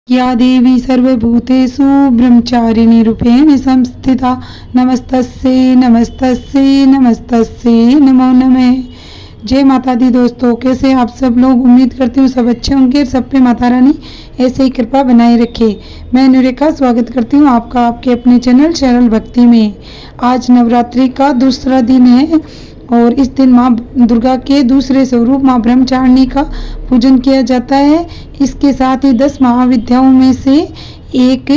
या देवी सर्वभूतेषु ब्रह्मचारिणी रूपेण संस्थिता नमस्तस्यै नमस्तस्यै नमस्तस्यै नमो नमः। जय माता दी दोस्तों, कैसे आप सब लोग। उम्मीद करती हूँ सब अच्छे होंगे। सब पे माता रानी ऐसे ही कृपा बनाए रखे। मैं अनुरेखा स्वागत करती हूँ आपका आपके अपने चैनल सरल भक्ति में। आज नवरात्रि का दूसरा दिन है और इस दिन माँ दुर्गा के दूसरे स्वरूप माँ ब्रह्मचारिणी का पूजन किया जाता है। इसके साथ ही 10 महाविद्याओं में से एक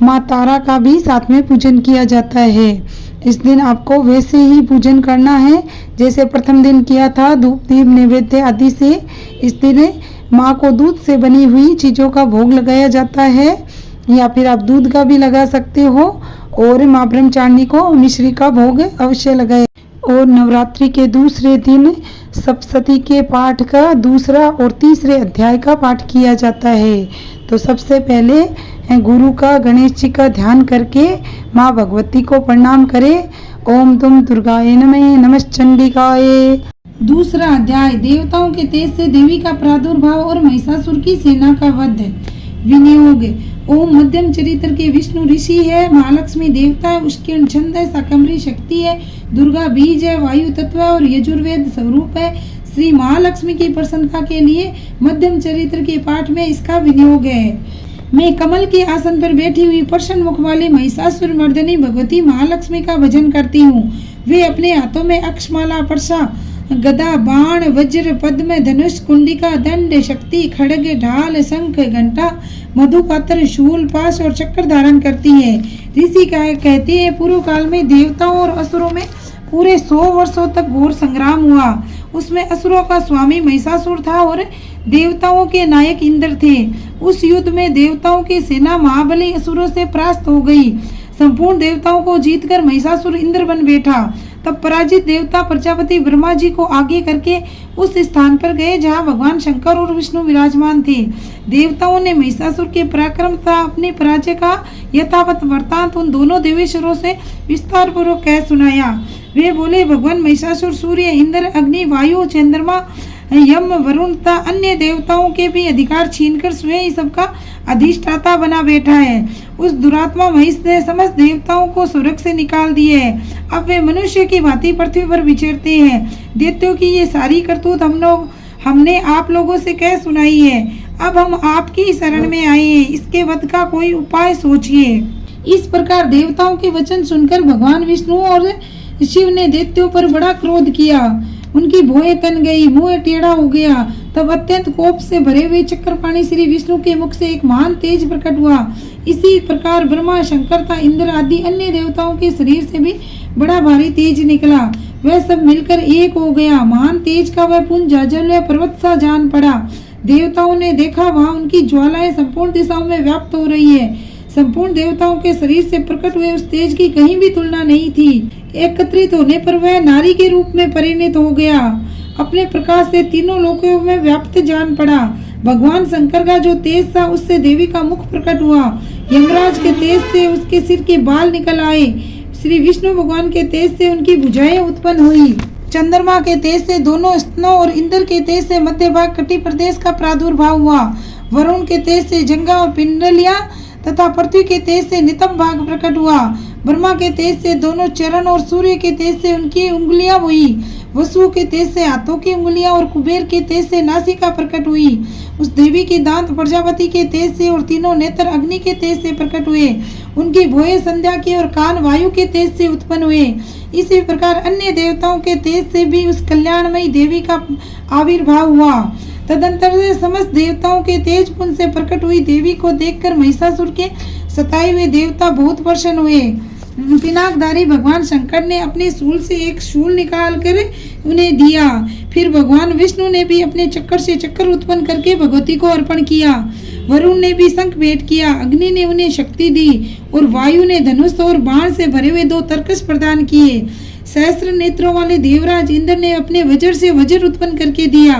माँ तारा का भी साथ में पूजन किया जाता है। इस दिन आपको वैसे ही पूजन करना है जैसे प्रथम दिन किया था, धूप दीप नैवेद्य आदि से। इस दिन माँ को दूध से बनी हुई चीज़ों का भोग लगाया जाता है या फिर आप दूध का भी लगा सकते हो और माँ ब्रह्मचारिणी को मिश्री का भोग अवश्य लगाए। और नवरात्रि के दूसरे दिन सप्तशती के पाठ का दूसरा और तीसरे अध्याय का पाठ किया जाता है। तो सबसे पहले गुरु का गणेश जी का ध्यान करके माँ भगवती को प्रणाम करें। ओम तुम दुर्गाय नमः नमश्चंडिकाय। दूसरा अध्याय देवताओं के तेज से देवी का प्रादुर्भाव और महिषासुर की सेना का वध। विनियोग। ओम मध्यम चरित्र के विष्णु ऋषि है, महालक्ष्मी देवता है, उसके छंद है, शाकंभरी शक्ति है, दुर्गा बीज है, वायु तत्व और यजुर्वेद स्वरूप है। श्री महालक्ष्मी की प्रसन्नता के लिए मध्यम चरित्र के पाठ में इसका विनियोग है। मैं कमल के आसन पर बैठी हुई प्रसन्न मुख वाली महिषासुर मर्दनी भगवती महालक्ष्मी का भजन करती हूँ। वे अपने हाथों में अक्षमाला, परसा, गदा, बाण, वज्र, पद्म, धनुष, कुंडिका, दंड, शक्ति, खड़ग, ढाल, शंख, घंटा, मधुपात्र, शूल, पाश और चक्र धारण करती है। ऋषि कहते हैं पूर्व काल में देवताओं और असुरों में पूरे 100 वर्षों तक घोर संग्राम हुआ। उसमें असुरों का स्वामी महिषासुर था और देवताओं के नायक इंद्र थे। उस युद्ध में देवताओं की सेना महाबली असुरों से परास्त हो गई। संपूर्ण देवताओं को जीतकर महिषासुर इंद्र बन बैठा। तब पराजित देवता प्रजापति ब्रह्मा जी को आगे करके उस स्थान पर गए जहां भगवान शंकर और विष्णु विराजमान थे। देवताओं ने महिषासुर के पराक्रम तथा अपने पराजय का यथावत वृत्तांत उन दोनों देवेश्वरों से विस्तार पूर्वक कह सुनाया। वे बोले, भगवान महिषासुर सूर्य, इंद्र, अग्नि, वायु, चंद्रमा, यम, वरुण तथा अन्य देवताओं के भी अधिकार छीनकर स्वयं सबका अधिष्ठाता बना बैठा है। उस दुरात्मा महिष ने समस्त देवताओं को स्वर्ग से निकाल दिए है। अब वे मनुष्य की भांति पृथ्वी पर विचरते हैं। दैत्यों की ये सारी करतूत हमने आप लोगों से कह सुनाई है। अब हम आपकी शरण में आए हैं, इसके वध का कोई उपाय सोचिए। इस प्रकार देवताओं के वचन सुनकर भगवान विष्णु और शिव ने दैत्यों पर बड़ा क्रोध किया। उनकी भौहें तन गई, मुंह टेढ़ा हो गया। तब अत्यंत कोप से भरे हुए चक्रपाणी श्री विष्णु के मुख से एक महान तेज प्रकट हुआ। इसी प्रकार ब्रह्मा, शंकर तथा इंद्र आदि अन्य देवताओं के शरीर से भी बड़ा भारी तेज निकला। वह सब मिलकर एक हो गया। महान तेज का वह पुंज जाज्वल्य पर्वत सा जान पड़ा। देवताओं ने देखा वहाँ उनकी ज्वालाएं संपूर्ण दिशाओं में व्याप्त हो रही है। संपूर्ण देवताओं के शरीर से प्रकट हुए उस तेज की कहीं भी तुलना नहीं थी। एकत्रित होने पर वह नारी के रूप में परिणत हो गया। अपने प्रकाश से तीनों लोकों में व्याप्त जान पड़ा। भगवान शंकर का जो तेज था उससे देवी का मुख प्रकट हुआ। यमराज के तेज से उसके सिर के बाल निकल आए। श्री विष्णु भगवान के तेज से उनकी भुजाएं उत्पन्न हुई। चंद्रमा के तेज से दोनों स्तनों और इंद्र के तेज से मध्य भाग कटी प्रदेश का प्रादुर्भाव हुआ। वरुण के तेज से जंगा और पिंडलियां तथा पृथ्वी के तेज से नितंब भाग प्रकट हुआ। ब्रह्मा के तेज से दोनों चरण और सूर्य के तेज से उनकी उंगलियां हुई। वसु के तेज से हाथों की उंगलियां और कुबेर के तेज से नासिका प्रकट हुई। उस देवी के दांत प्रजापति के तेज से और तीनों नेत्र अग्नि के तेज से प्रकट हुए। उनकी भौहें संध्या की और कान वायु के तेज से उत्पन्न हुए। इसी प्रकार अन्य देवताओं के तेज से भी उस कल्याणमयी देवी का आविर्भाव हुआ। तदंतर से समस्त देवताओं के तेज पुंज से प्रकट हुई देवी को देखकर महिषासुर के सताए हुए देवता बहुत प्रसन्न हुए। पिनाकधारी भगवान शंकर ने अपने शूल से एक शूल निकाल कर उन्हें दिया। फिर भगवान विष्णु ने भी अपने चक्कर से चक्कर उत्पन्न करके भगवती को अर्पण किया। वरुण ने भी शंख भेंट किया। अग्नि ने उन्हें शक्ति दी और वायु ने धनुष और बाण से भरे हुए 2 तरकश प्रदान किए। सहस्त्र नेत्रों वाले देवराज इंद्र ने अपने वज्र से वज्र उत्पन्न करके दिया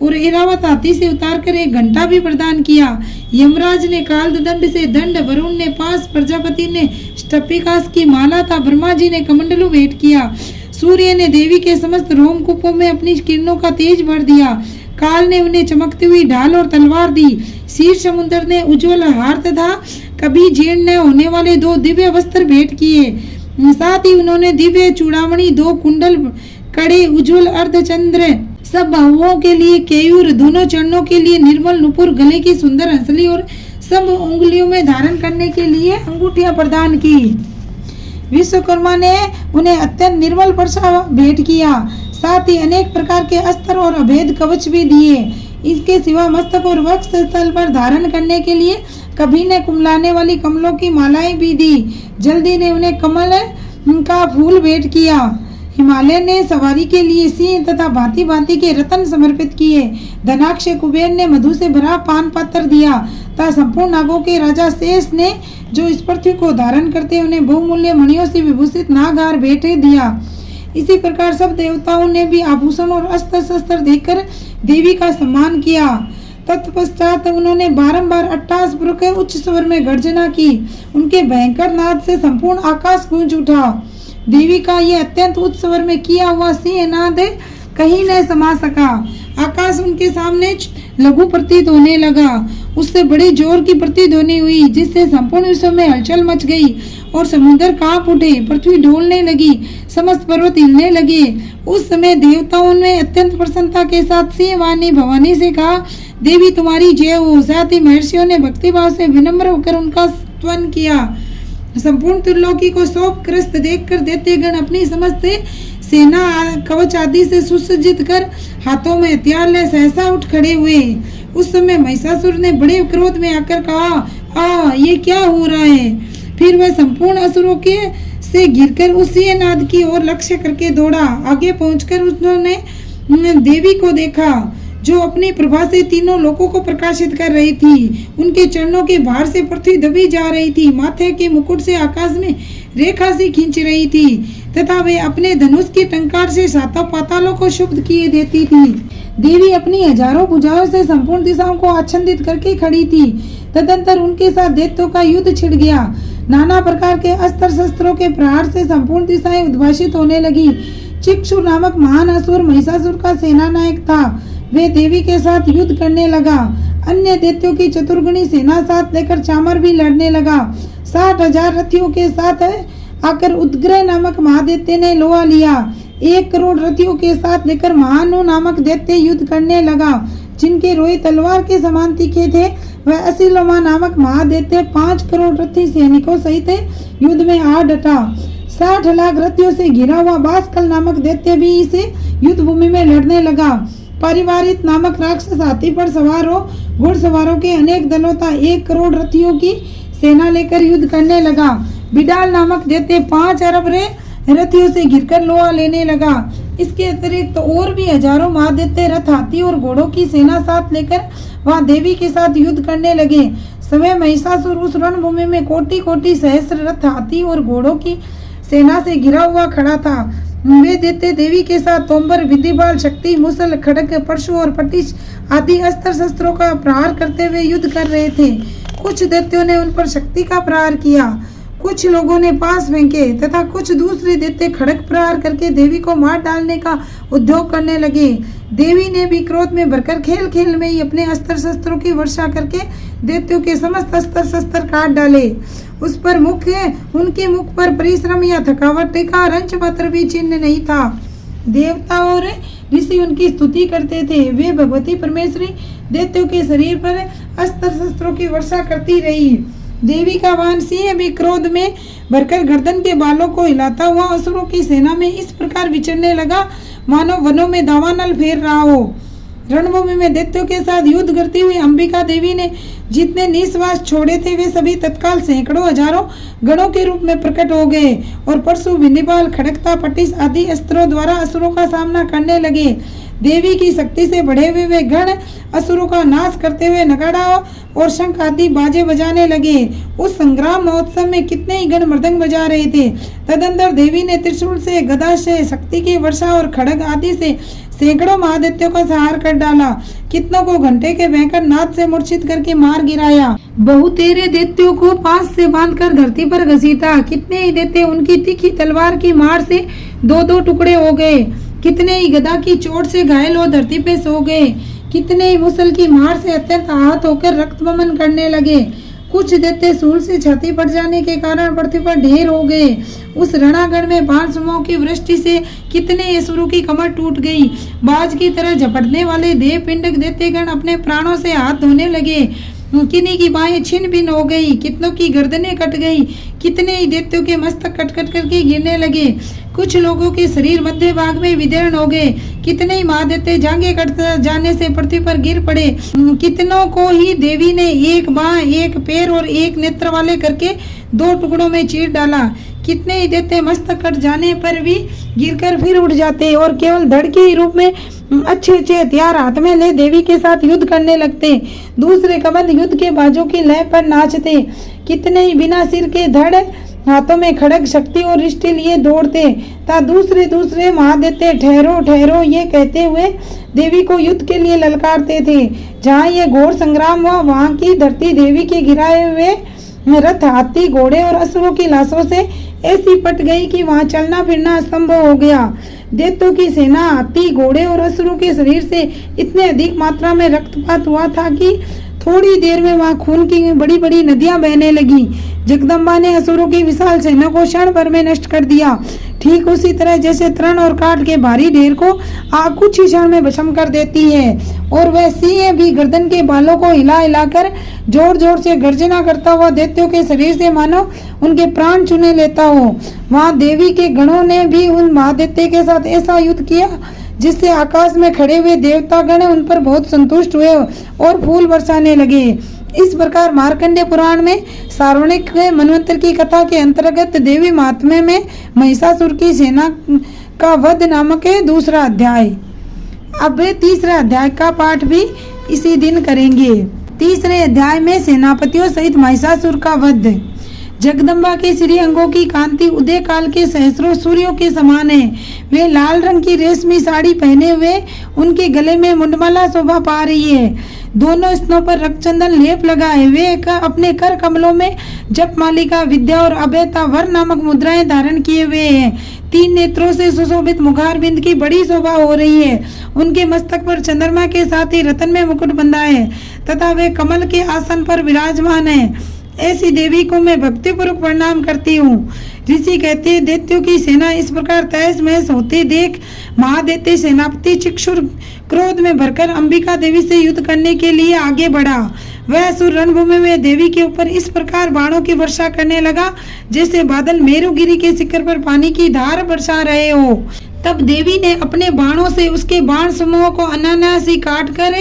और ऐरावत हाथी से उतारकर एक घंटा भी प्रदान किया। यमराज ने काल दंड से दंड, वरुण ने पास, प्रजापति ने स्टपिकास की माला था, ब्रह्मा जी ने कमंडलू भेंट किया। सूर्य ने देवी के समस्त रोमकूपों में अपनी किरणों का तेज भर दिया। काल ने उन्हें चमकती हुई ढाल और तलवार दी। क्षीर समुद्र ने उज्जवल हार तथा कभी जीर्ण होने वाले 2 दिव्य वस्त्र भेंट किए। साथ ही उन्होंने दिव्य चूड़ामणि, 2 कुंडल, कड़े, उज्जवल अर्धचंद्र, सब बाहुओं के लिए केयूर, दोनों चरणों के लिए निर्मल नुपुर, गले की सुंदर हंसली और सब उंगलियों में धारण करने के लिए अंगूठियां प्रदान की। विश्वकर्मा ने उन्हें अत्यंत निर्मल वर्षा भेंट किया। साथ ही अनेक प्रकार के अस्त्र और अभेद कवच भी दिए। इसके सिवा मस्तक और वक्ष स्थल पर धारण करने के लिए कभी ने कुमलाने वाली कमलों की मालाएं भी दी। जल्दी ने उन्हें कमल का फूल भेंट किया। हिमालय ने सवारी के लिए सिंह तथा भांति भांति के रत्न समर्पित किए। धनाक्ष कुबेर ने मधु से भरा पान पात्र दिया तथा संपूर्ण नागों के राजा शेष ने, जो इस पृथ्वी को धारण करते, उन्हें बहुमूल्य मणियों से विभूषित नागहार भेंट दिया। इसी प्रकार सब देवताओं ने भी आभूषण और अस्त्र शस्त्र देकर देवी का सम्मान किया। तत्पश्चात उन्होंने बारंबार अट्टासपुर के उच्च स्वर में गर्जना की। उनके भयंकर नाद से संपूर्ण आकाश गूंज उठा। देवी का यह अत्यंत उच्च स्वर में किया हुआ सिंहनाद कहीं न समा सका। आकाश उनके सामने लघु प्रतीत होने लगा। उससे बड़े जोर की प्रतिध्वनि हुई, जिससे संपूर्ण विश्व में हलचल मच गई और समुद्र कांप उठे, पृथ्वी डोलने लगी, समस्त पर्वत हिलने लगे। उस समय देवताओं ने अत्यंत प्रसन्नता के साथ सिंहवाणी भवानी से कहा, देवी तुम्हारी जय हो। साथ ही महर्षियों ने भक्तिभाव से विनम्र होकर उनका स्तवन किया। संपूर्ण त्रिलोकी को शोक ग्रस्त देखकर दैत्यगण अपनी समस्त सेना कवच आदि से सुसज्जित कर हाथों में हथियार ले सहसा उठ खड़े हुए। उस समय महिषासुर ने बड़े क्रोध में आकर कहा, ये क्या हो रहा है? फिर वह संपूर्ण असुरों के से घिरकर उस सिंहनाद की ओर लक्ष्य करके दौड़ा। आगे पहुंचकर उसने देवी को देखा, जो अपनी प्रभा से तीनों लोकों को प्रकाशित कर रही थी। उनके चरणों के भार से पृथ्वी दबी जा रही थी, माथे के मुकुट से आकाश में रेखा सी खींच रही थी तथा वे अपने धनुष की टंकार से सातों पातालों को शुद्ध किए देती थी। देवी अपनी हजारों भुजाओं से संपूर्ण दिशाओं को आच्छादित करके खड़ी थी। तदंतर उनके साथ दैत्यों का युद्ध छिड़ गया। नाना प्रकार के अस्त्र शस्त्रों के प्रहार से संपूर्ण दिशाएं उद्भासित होने लगी। चिक्षु नामक महान असुर महिषासुर का सेना नायक था। वे देवी के साथ युद्ध करने लगा। अन्य दैत्यों की चतुर्गुणी सेना साथ लेकर चामर भी लड़ने लगा। 60,000 रथियों के साथ आकर उद्ग्रह नामक महादैत्य ने लोहा लिया। 1 करोड़ रथियों के साथ लेकर महानु नामक दैत्य युद्ध करने लगा, जिनके रोए तलवार के समान तीखे थे। वह असिलोमा नामक महादैत्य 5 करोड़ रथी सैनिकों सहित युद्ध में आ डटा। 60 लाख रथियों से घिरा हुआ बासकल नामक दैत्य भी इस युद्ध भूमि में लड़ने लगा। परिवारित नामक राक्षस हाथी पर सवार हो घुड़सवारों के अनेक दलों तथा 1 करोड़ रथियों की सेना लेकर युद्ध करने लगा। बिडाल नामक दैत्य 5 अरब रथियों से घिरकर लोहा लेने लगा। इसके अतिरिक्त तो और भी हजारों महादैत्य रथ, हाथी और घोड़ों की सेना साथ लेकर वहां देवी के साथ युद्ध करने लगे। समय महिषासुर उस रणभूमि में कोटि कोटि सहस्र रथ, हाथी और घोड़ों की सेना से घिरा हुआ खड़ा था। वे दैत्य देवी के साथ तोमर, विधिपाल, शक्ति, मुसल, खड़ग, परशु और पटिश आदि अस्त्र शस्त्रों का प्रहार करते हुए युद्ध कर रहे थे। कुछ दैत्यों ने उन पर शक्ति का प्रहार किया, कुछ लोगों ने पास फेंके तथा कुछ दूसरे दैत्य खड़ग प्रहार करके देवी को मार डालने का उद्योग करने लगे। देवी ने भी क्रोध में भरकर खेल खेल में ही अपने अस्त्र शस्त्रों की वर्षा करके दैत्यों के समस्त अस्त्र शस्त्र काट डाले। उस पर उनके मुख पर परिश्रम या थकावट का रंच मात्र भी चिन्ह नहीं था। देवता और ऋषि उनकी स्तुति करते थे। वे भगवती परमेश्वरी दैत्यों के शरीर पर अस्त्र शस्त्रों की वर्षा करती रही। देवी का वाहन सिंह भी क्रोध में भरकर गर्दन के बालों को हिलाता हुआ असुरों की सेना में इस प्रकार विचरने लगा, मानो वनों में दावानल फेर रहा हो। रणभूमि में दैत्यों के साथ युद्ध करती हुई अंबिका देवी ने जितने निश्वास छोड़े थे, वे सभी तत्काल सैकड़ों हजारों गणों के रूप में प्रकट हो गए और परशु, विनिपाल, खड़गता, पटिश आदि अस्त्रों द्वारा असुरों का सामना करने लगे। देवी की शक्ति से बढ़े हुए वे गण असुरों का नाश करते हुए नगाड़ा और शंख आदि बाजे बजाने लगे। उस संग्राम महोत्सव में कितने ही गण मृदंग बजा रहे थे। तदंतर देवी ने त्रिशूल से, गदा से, शक्ति की वर्षा और खड़ग आदि से सैकड़ों महादैत्यों का संहार कर डाला। कितनों को घंटे के भयंकर नाद से मूर्छित करके मार गिराया। बहुतेरे दैत्यों को पास से बांधकर धरती पर घसीटा। कितने ही दैत्य उनकी तीखी तलवार की मार से 2-2 टुकड़े हो गए। कितने ही गदा की चोट से घायल हो धरती पे सो गए। कितने ही मुसल की मार से अत्यंत आहत होकर रक्त बमन करने लगे। कुछ दैत्य सूल से छाती पड़ जाने के कारण पृथ्वी पर ढेर हो गए। उस रणागण में बाण समूह की वृष्टि से कितने असुरों की कमर टूट गई। बाज की तरह झपटने वाले देव पिंडक दैत्यगण अपने प्राणों से हाथ धोने लगे। किन्हीं की बाहें छिन्न भिन्न हो गई, कितनों की गर्दनें कट गई, कितने ही दैत्यों के मस्तक कट कट करके गिरने लगे। कुछ लोगों के शरीर मध्य भाग में विदीर्ण हो गए, कितने ही महादैत्य जांघें कट जाने से पृथ्वी पर गिर पड़े। कितनों को ही देवी ने एक बाह, एक पैर और एक नेत्र वाले करके 2 टुकड़ों में चीर डाला। कितने ही दैत्य मस्तक कट जाने पर भी गिरकर फिर उठ जाते और केवल धड़ के रूप में अच्छे अच्छे हथियार हाथ में ले देवी के साथ युद्ध करने लगते। दूसरे कबंध युद्ध के बाजों की लय पर नाचते। कितने ही बिना सिर के धड़ हाथों में खड़ग शक्ति और रिष्टि लिए दौड़ते ता दूसरे महादैत्य ठहरो ठहरो ये कहते हुए देवी को युद्ध के लिए ललकारते थे। जहाँ ये घोर संग्राम हुआ वहाँ की धरती देवी के गिराए हुए रथ, हाथी, घोड़े और असुरों की लाशों से ऐसी पट गई कि वहाँ चलना फिरना असंभव हो गया। दैत्यों की सेना, हाथी, घोड़े और असुरों के शरीर से इतने अधिक मात्रा में रक्तपात हुआ था कि थोड़ी देर में वहाँ खून की बड़ी बड़ी नदियां बहने लगी। जगदम्बा ने असुरों की विशाल सेना को क्षण भर में नष्ट कर दिया। ठीक उसी तरह जैसे तृण और काठ के भारी ढेर को आग कुछ ही क्षण में भस्म कर देती है, और वह सिंह भी गर्दन के बालों को हिला हिलाकर जोर जोर से गर्जना करता हुआ दैत्यों के शरीर से मानो उनके प्राण चुने लेता हो। वहाँ देवी के गणों ने भी उन महादैत्य के साथ ऐसा युद्ध किया जिससे आकाश में खड़े हुए देवतागण उन पर बहुत संतुष्ट हुए और फूल बरसाने लगे। इस प्रकार मार्कंडेय पुराण में सार्वणिक मनवंतर की कथा के अंतर्गत देवी महात्म्य में महिषासुर की सेना का वध नामक है दूसरा अध्याय। अब तीसरा अध्याय का पाठ भी इसी दिन करेंगे। तीसरे अध्याय में सेनापतियों सहित महिषासुर का वध। जगदम्बा के श्री अंगों की कांति उदय काल के सहस्रों सूर्यों के समान है। वे लाल रंग की रेशमी साड़ी पहने हुए उनके गले में मुंडमाला शोभा पा रही है। दोनों स्तनों पर रक्तचंदन लेप लगा है। वे अपने कर कमलों में जप मालिका, विद्या और अभयता वर नामक मुद्राएं धारण किए हुए हैं। 3 नेत्रों से सुशोभित मुखार बिंद की बड़ी शोभा हो रही है। उनके मस्तक पर चंद्रमा के साथ ही रतन में मुकुट बंधा है तथा वे कमल के आसन पर विराजमान है। ऐसी देवी को मैं भक्तिपूर्वक प्रणाम करती हूँ। ऋषि कहते हैं, दैत्यों की सेना इस प्रकार तहस महस होते देख महादैत्य सेनापति चिक्षुर क्रोध में भरकर अंबिका देवी से युद्ध करने के लिए आगे बढ़ा। वह असुर रणभूमि में देवी के ऊपर इस प्रकार बाणों की वर्षा करने लगा जैसे बादल मेरुगिरी के शिखर पर पानी की धार बरसा रहे हो। तब देवी ने अपने बाणों से उसके बाण समूह को अनायास ही काट कर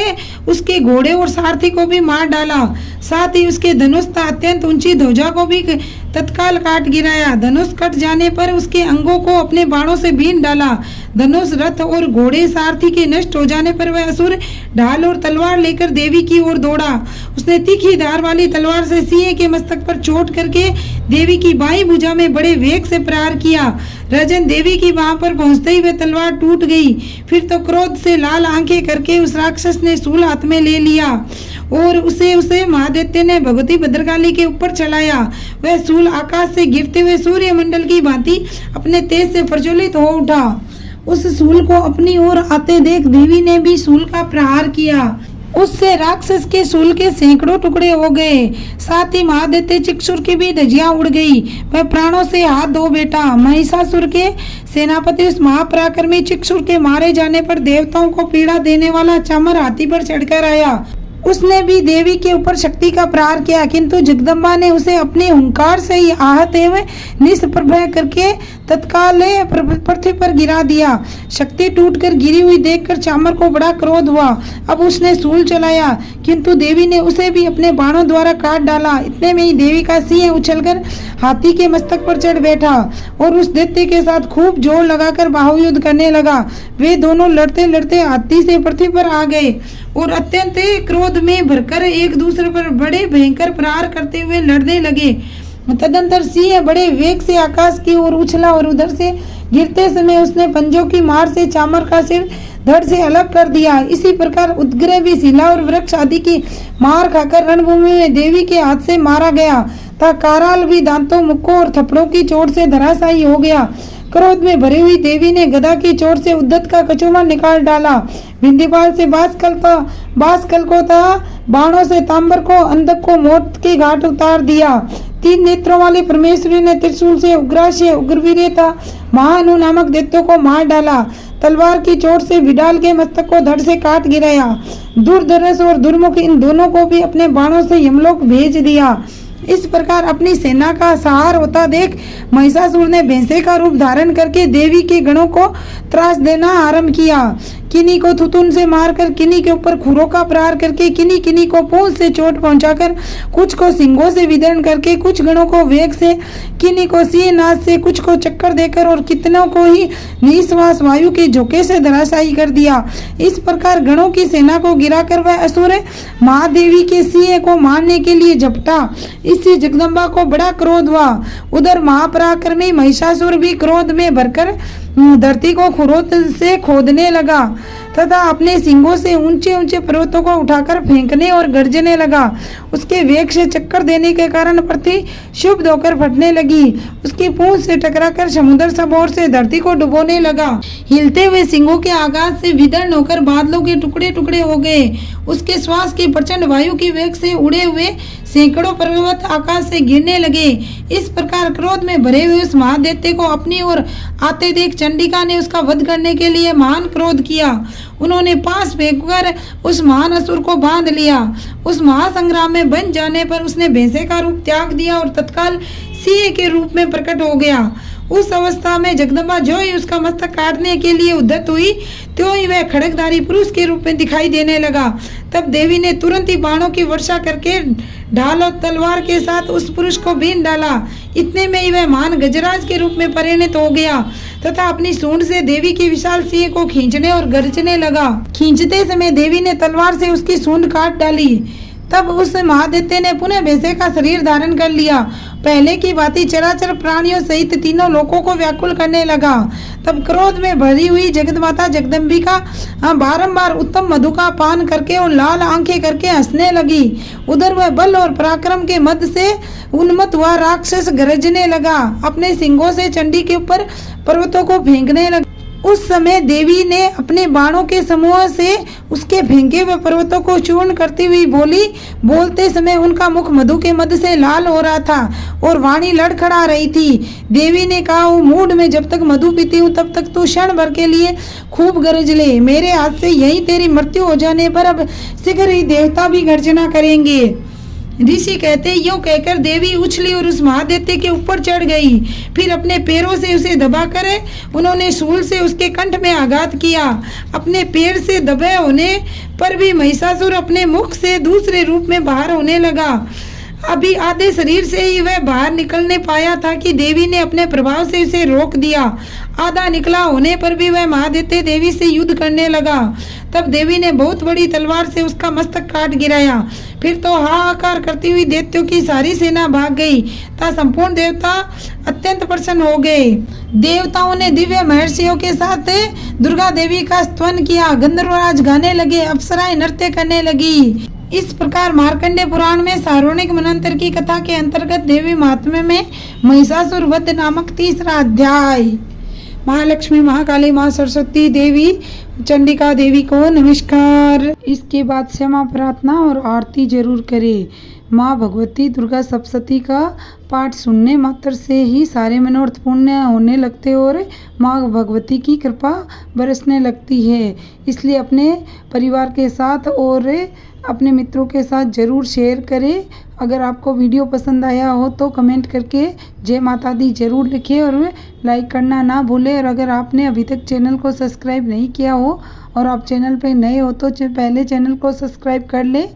उसके घोड़े और सारथी को भी मार डाला। साथ ही उसके धनुष अत्यंत ऊंची ध्वजा को भी तत्काल काट गिराया। धनुष कट जाने पर उसके अंगों को अपने बाणों से बीन डाला। धनुष, रथ और घोड़े सारथी के नष्ट हो जाने पर वह असुर ढाल और तलवार लेकर देवी की ओर दौड़ा। उसने तीखी धार वाली तलवार से सिंह के मस्तक पर चोट करके देवी की बाईं भुजा में बड़े वेग से प्रहार किया। राजन, देवी की बाह पर पहुंचते ही वह तलवार टूट गई। फिर तो क्रोध से लाल आंखें करके उस राक्षस ने शूल हाथ में ले लिया और उसे महादैत्य ने भगवती भद्रकाली के ऊपर चलाया। वह शूल आकाश से गिरते हुए सूर्य मंडल की भांति अपने तेज से प्रज्वलित हो उठा। उस शूल को अपनी ओर आते देख देवी ने भी शूल का प्रहार किया। उससे राक्षस के शूल के सैकड़ों टुकड़े हो गए। साथ ही महादैत्य चिक्षुर की भी धजियां उड़ गई। वह प्राणों से हाथ धो बैठा। महिषासुर के सेनापति उस महापराक्रमी चिक्षुर के मारे जाने पर देवताओं को पीड़ा देने वाला चामर हाथी पर चढ़कर आया। उसने भी देवी के ऊपर शक्ति का प्रहार किया, किंतु जगदम्बा ने उसे अपने हुंकार से ही आहत एवं निष्प्रभ करके तत्काल पृथ्वी पर गिरा दिया। शक्ति टूटकर गिरी हुई देखकर चामर को बड़ा क्रोध हुआ। अब उसने शूल चलाया, किंतु देवी ने उसे भी अपने बाणों द्वारा काट डाला। इतने में ही देवी का सिंह उछलकर हाथी के मस्तक पर चढ़ बैठा और उस दैत्य के साथ खूब जोर लगाकर बाहुयुद्ध करने लगा। वे दोनों लड़ते लड़ते हाथी से पृथ्वी पर आ गए और अत्यंत क्रोध में भरकर एक दूसरे पर बड़े भयंकर प्रहार करते हुए लड़ने लगे। तदंतर सिंह बड़े वेग से आकाश की ओर उछला और उधर से गिरते समय उसने पंजों की मार से चामर का सिर धड़ से अलग कर दिया। इसी प्रकार उद्ग्रह भी शिला और वृक्ष आदि की मार खाकर रणभूमि में देवी के हाथ से मारा गया था। काराल भी दांतों, मुक्कों और थप्पड़ों की चोट से धराशायी हो गया। क्रोध में भरी हुई देवी ने गदा की चोट से उद्धत का कचूमर निकाल डाला। विंध्यपाल से बांसकल को था बाणों से तांबर को अंधक को मौत के घाट उतार दिया। 3 नेत्रों वाली परमेश्वरी ने त्रिशूल से उग्राश्य उग्रवीर्यता महाअनु नामक दैत्यों को मार डाला। तलवार की चोट से विडाल के मस्तक को धड़ से काट गिराया। दूरदर्श और दुर्मुख इन दोनों को भी अपने बाणों से यमलोक भेज दिया। इस प्रकार अपनी सेना का सहार होता देख महिषासुर ने भैंसे का रूप धारण करके देवी के गणों को त्रास देना आरंभ किया। किन्हीं को थुतुन से मारकर, किन्हीं के ऊपर खुरों का प्रहार करके, किन्हीं को पूंछ से चोट पहुंचाकर, कुछ को सिंगों से विदर्ण करके, कुछ गणों को वेग से, किन्हीं को सिंह नाद से, कुछ को चक्कर देकर और कितनों को ही निश्वास वायु के झोंके से धराशायी कर दिया। इस प्रकार गणों की सेना को गिराकर वह असुर महादेवी के सिंह को मारने के लिए झपटा। इससे जगदम्बा को बड़ा क्रोध हुआ। उधर महापराक्रमी महिषासुर भी क्रोध में भरकर धरती को खुरों से खोदने लगा तथा अपने सिंगों से ऊंचे ऊंचे पर्वतों को उठाकर फेंकने और गरजने लगा। उसके वेग से चक्कर देने के कारण पृथ्वी शुभ होकर फटने लगी। उसकी पूंछ से टकराकर समुद्र सब ओर से धरती को डुबोने लगा। हिलते हुए सिंगों के आघात से विदर्ण होकर बादलों के टुकड़े टुकड़े हो गए। उसके श्वास की प्रचंड वायु की वेग से उड़े हुए सैकड़ों पर्वत आकाश से गिरने लगे। इस प्रकार क्रोध में भरे हुए उस महादैत्य को अपनी ओर आते देख चंडिका ने उसका वध करने के लिए महान क्रोध किया। उन्होंने पास फेंककर उस महान असुर को बांध लिया। उस महासंग्राम में बन जाने पर उसने भैंसे का रूप त्याग दिया और तत्काल सिंह के रूप में प्रकट हो गया। उस अवस्था में जगदम्बा जो ही उसका मस्तक काटने के लिए उद्यत हुई, त्यों ही वह खड़गधारी पुरुष के रूप में दिखाई देने लगा। तब देवी ने तुरंत ही बाणों की वर्षा करके ढाल और तलवार के साथ उस पुरुष को बीन डाला। इतने में ही वह महान गजराज के रूप में परिणत हो गया तथा अपनी सूंड से देवी के विशाल सिंह को खींचने और गरजने लगा। खींचते समय देवी ने तलवार से उसकी सूंड काट डाली। तब उस महादैत्य ने पुनः भैंसे का शरीर धारण कर लिया। पहले की भांति चराचर प्राणियों सहित तीनों लोकों को व्याकुल करने लगा। तब क्रोध में भरी हुई जगदमाता जगदम्बिका बारंबार उत्तम मधु का पान करके और लाल आंखें करके हंसने लगी। उधर वह बल और पराक्रम के मद से उन्मत्त हुआ राक्षस गरजने लगा। अपने सिंगों से चंडी के ऊपर पर्वतों को फेंकने लगा। उस समय देवी ने अपने बाणों के समूह से उसके फेंके हुए पर्वतों को चूर्ण करती हुई बोली। बोलते समय उनका मुख मधु के मद से लाल हो रहा था और वाणी लड़खड़ा रही थी। देवी ने कहा, मूड में जब तक मधु पीती हूँ तब तक तू क्षण भर के लिए खूब गरज ले। मेरे हाथ से यही तेरी मृत्यु हो जाने पर अब शीघ्र ही देवता भी गर्जना करेंगे। ऋषि कहते, यूं कहकर देवी उछली और उस महादैत्य के ऊपर चढ़ गई। फिर अपने पैरों से उसे दबाकर उन्होंने शूल से उसके कंठ में आघात किया। अपने पैर से दबे होने पर भी महिषासुर अपने मुख से दूसरे रूप में बाहर होने लगा। अभी आधे शरीर से ही वह बाहर निकलने पाया था कि देवी ने अपने प्रभाव से उसे रोक दिया। आधा निकला होने पर भी वह महादैत्य देवी से युद्ध करने लगा। तब देवी ने बहुत बड़ी तलवार से उसका मस्तक काट गिराया। फिर तो हाहाकार करती हुई दैत्यों की सारी सेना भाग गई तथा संपूर्ण देवता अत्यंत प्रसन्न हो गए। देवताओं ने दिव्य महर्षियों के साथ दुर्गा देवी का स्तवन किया। गंधर्वराज गाने लगे, अप्सराएं नृत्य करने लगी। इस प्रकार मार्कंडेय पुराण में सार्वणिक मनंतर की कथा के अंतर्गत देवी महात्म्य में महिषासुर वध नामक 3रा अध्याय। महालक्ष्मी, महाकाली, माँ सरस्वती देवी, चंडिका देवी को नमस्कार। इसके बाद क्षमा प्रार्थना और आरती जरूर करें। माँ भगवती दुर्गा सप्तशती का पाठ सुनने मात्र से ही सारे मनोरथ पूर्ण होने लगते और माँ भगवती की कृपा बरसने लगती है। इसलिए अपने परिवार के साथ और अपने मित्रों के साथ ज़रूर शेयर करें। अगर आपको वीडियो पसंद आया हो तो कमेंट करके जय माता दी ज़रूर लिखें और लाइक करना ना भूलें। और अगर आपने अभी तक चैनल को सब्सक्राइब नहीं किया हो और आप चैनल पे नए हो तो पहले चैनल को सब्सक्राइब कर लें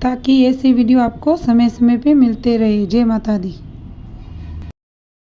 ताकि ऐसी वीडियो आपको समय समय पे मिलते रहे। जय माता दी।